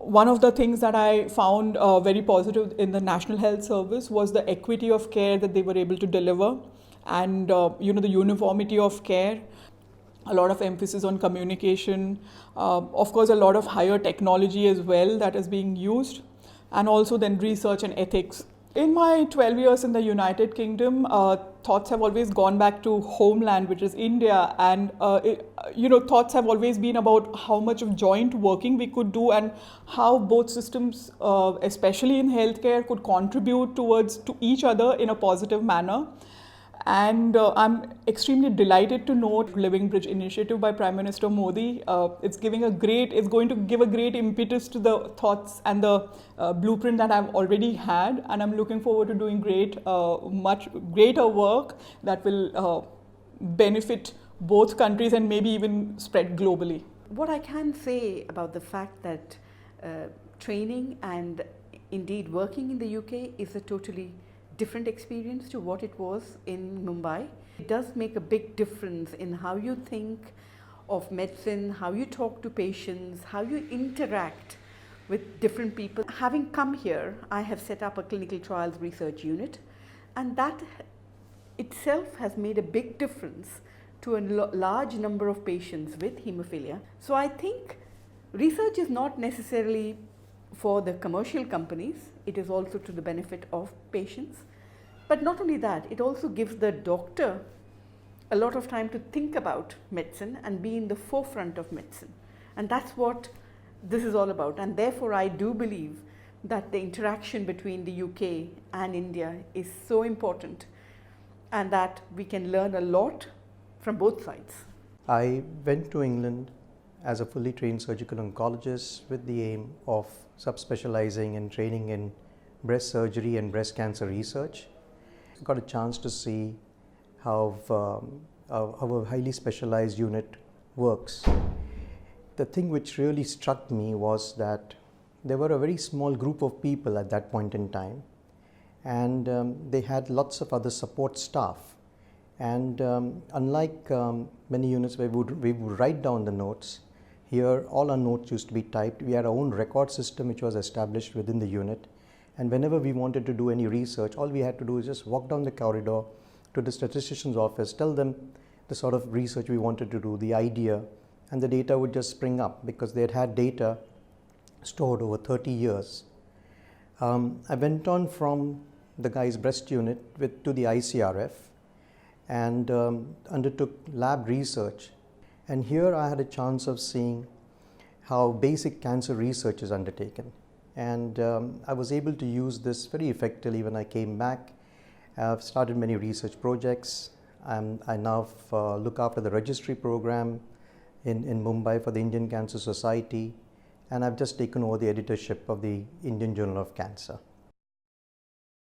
One of the things that I found very positive in the National Health Service was the equity of care that they were able to deliver, and the uniformity of care. A lot of emphasis on communication, of course, a lot of higher technology as well that is being used, and also then research and ethics. In my 12 years in the United Kingdom, thoughts have always gone back to homeland, which is India, and thoughts have always been about how much of joint working we could do and how both systems, especially in healthcare, could contribute towards to each other in a positive manner. And I'm extremely delighted to note Living Bridge initiative by Prime Minister Modi. It's going to give a great impetus to the thoughts and the blueprint that I've already had. And I'm looking forward to doing much greater work that will benefit both countries and maybe even spread globally. What I can say about the fact that training and indeed working in the UK is a totally different experience to what it was in Mumbai. It does make a big difference in how you think of medicine, how you talk to patients, how you interact with different people. Having come here, I have set up a clinical trials research unit, and that itself has made a big difference to a large number of patients with haemophilia. So I think research is not necessarily for the commercial companies, it is also to the benefit of patients. But not only that, it also gives the doctor a lot of time to think about medicine and be in the forefront of medicine. And that's what this is all about. And therefore, I do believe that the interaction between the UK and India is so important and that we can learn a lot from both sides. I went to England as a fully trained surgical oncologist with the aim of subspecializing and training in breast surgery and breast cancer research. I got a chance to see how a highly specialized unit works. The thing which really struck me was that there were a very small group of people at that point in time, and they had lots of other support staff. And unlike many units where we would write down the notes, here all our notes used to be typed. We had our own record system which was established within the unit, and whenever we wanted to do any research, all we had to do is just walk down the corridor to the statistician's office, tell them the sort of research we wanted to do, the idea, and the data would just spring up because they had data stored over 30 years. I went on from the guy's breast unit to the ICRF and undertook lab research. And here I had a chance of seeing how basic cancer research is undertaken. And I was able to use this very effectively when I came back. I've started many research projects. I now look after the registry program in Mumbai for the Indian Cancer Society. And I've just taken over the editorship of the Indian Journal of Cancer.